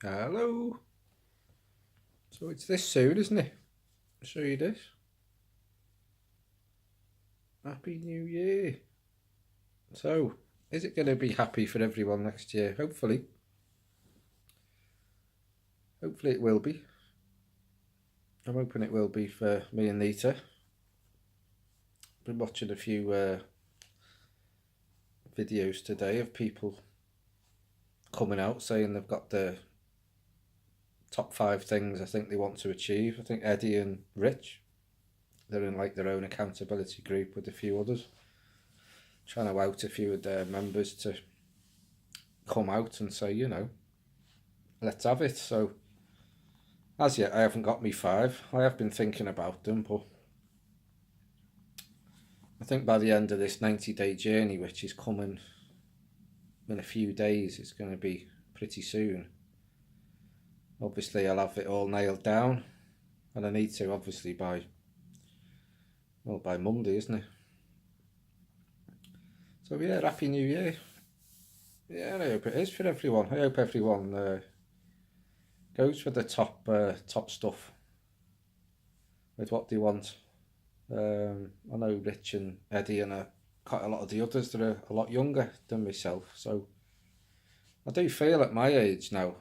Hello. So it's this soon, isn't it? I'll show you this. Happy New Year. So, is it going to be happy for everyone next year? Hopefully. Hopefully it will be. I'm hoping it will be for me and Nita. Been watching a few videos today of people coming out saying they've got the top 5 things I think they want to achieve. I think Eddie and Rich, they're in like their own accountability group with a few others, trying to out a few of their members to come out and say, let's have it. So as yet, I haven't got me 5. I have been thinking about them, but I think by the end of this 90-day journey, which is coming in a few days, it's going to be pretty soon. Obviously, I'll have it all nailed down, and I need to obviously by Monday, isn't it? So yeah, Happy New Year. Yeah, and I hope it is for everyone. I hope everyone goes for the top stuff with what they want. I know Rich and Eddie and quite a lot of the others that are a lot younger than myself. So I do feel at my age now,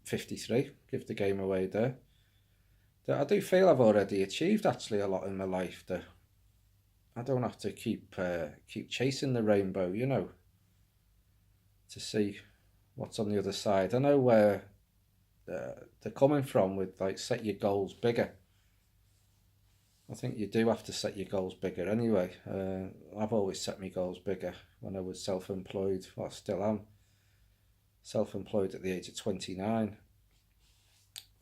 53, give the game away there, that I do feel I've already achieved actually a lot in my life. That I don't have to keep chasing the rainbow, to see what's on the other side. I know where they're coming from with like set your goals bigger. I think you do have to set your goals bigger anyway. I've always set my goals bigger when I was self-employed. Well, I still am self-employed at the age of 29.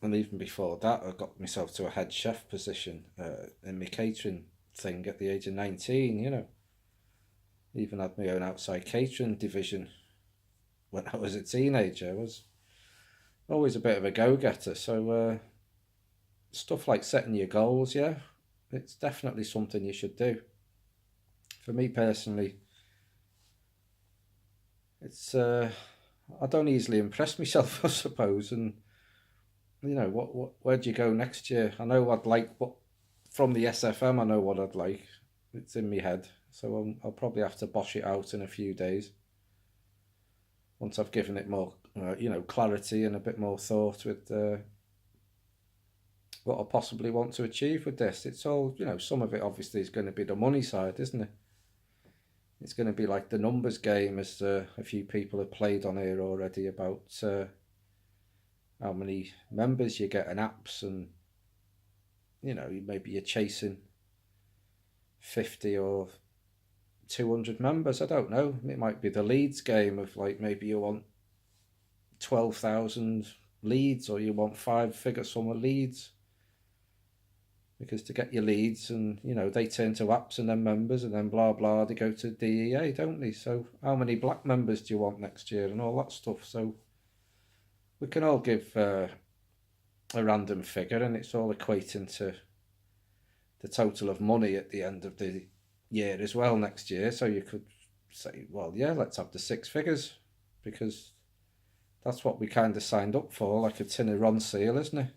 And even before that, I got myself to a head chef position in my catering thing at the age of 19. Even had my own outside catering division when I was a teenager. I was always a bit of a go-getter. So stuff like setting your goals, yeah, it's definitely something you should do. For me personally, it's I don't easily impress myself, I suppose. And where do you go next year? I know I'd like what from the SFM. I know what I'd like. It's in my head, so I'll probably have to bosh it out in a few days once I've given it more, clarity and a bit more thought with what I possibly want to achieve with this. It's all, some of it obviously is going to be the money side, isn't it? It's going to be like the numbers game, as a few people have played on here already about how many members you get in apps, and maybe you're chasing 50 or 200 members. I don't know. It might be the leads game of like maybe you want 12,000 leads, or you want 5-figure sum of leads. Because to get your leads, and they turn to apps and then members, and then blah blah, they go to DEA, don't they? So how many black members do you want next year and all that stuff? So we can all give a random figure, and it's all equating to the total of money at the end of the year as well next year. So you could say, well, yeah, let's have the 6 figures, because that's what we kind of signed up for, like a tin of Ronseal, isn't it?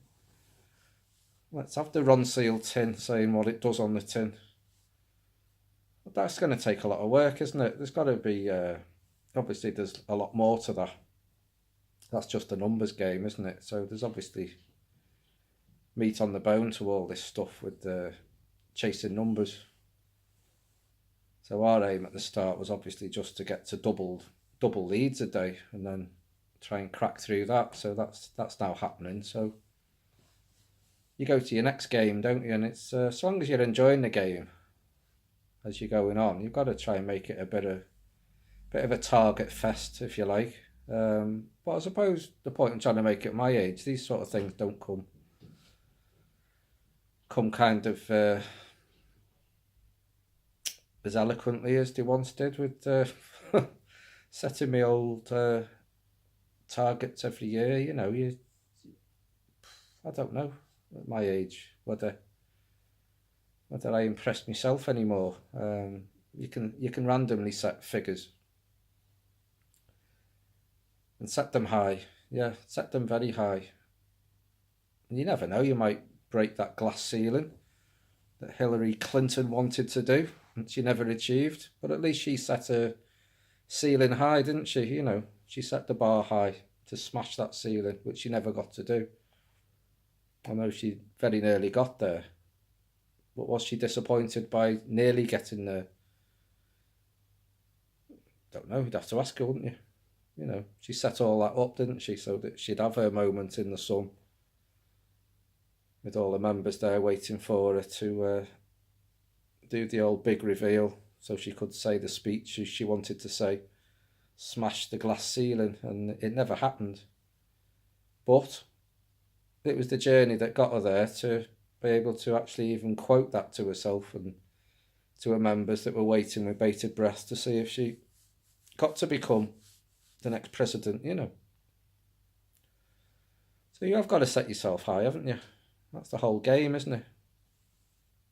Let's have the Ronseal tin saying what it does on the tin. But that's going to take a lot of work, isn't it? There's got to be, obviously, there's a lot more to that. That's just a numbers game, isn't it? So there's obviously meat on the bone to all this stuff with chasing numbers. So our aim at the start was obviously just to get to double leads a day, and then try and crack through that. So that's now happening. So you go to your next game, don't you? And it's as long as you're enjoying the game as you're going on, you've got to try and make it a bit of a target fest, if you like. But I suppose the point I'm trying to make at my age, these sort of things don't come kind of as eloquently as they once did with setting me old targets every year. I don't know at my age whether I impress myself anymore. You can randomly set figures and set them high. Yeah, set them very high. And you never know, you might break that glass ceiling that Hillary Clinton wanted to do, and she never achieved. But at least she set her ceiling high, didn't she? You know, she set the bar high to smash that ceiling, which she never got to do. I know she very nearly got there. But was she disappointed by nearly getting there? Don't know, you'd have to ask her, wouldn't you? You know, she set all that up, didn't she, so that she'd have her moment in the sun with all the members there waiting for her to do the old big reveal so she could say the speech she wanted to say, smash the glass ceiling, and it never happened. But it was the journey that got her there to be able to actually even quote that to herself and to her members that were waiting with bated breath to see if she got to become the next president, you know. So you have got to set yourself high, haven't you? That's the whole game, isn't it?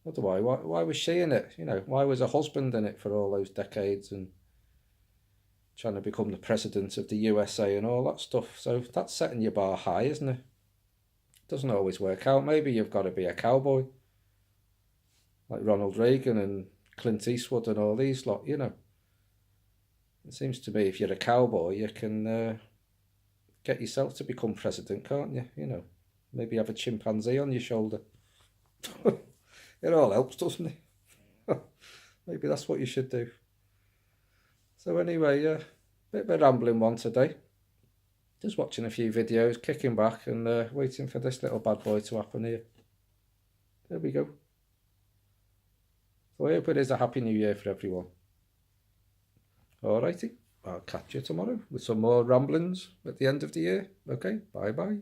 Otherwise, why was she in it? You know, why was her husband in it for all those decades and trying to become the president of the USA and all that stuff? So that's setting your bar high, isn't it? Doesn't always work out. Maybe you've got to be a cowboy like Ronald Reagan and Clint Eastwood and all these lot, you know. It seems to me if you're a cowboy, you can get yourself to become president, can't you? You know, maybe have a chimpanzee on your shoulder. It all helps, doesn't it? Maybe that's what you should do. So anyway, bit of a rambling one today. Just watching a few videos, kicking back and waiting for this little bad boy to happen here. There we go. So I hope it is a happy new year for everyone. Alrighty, I'll catch you tomorrow with some more ramblings at the end of the year. Okay, bye bye.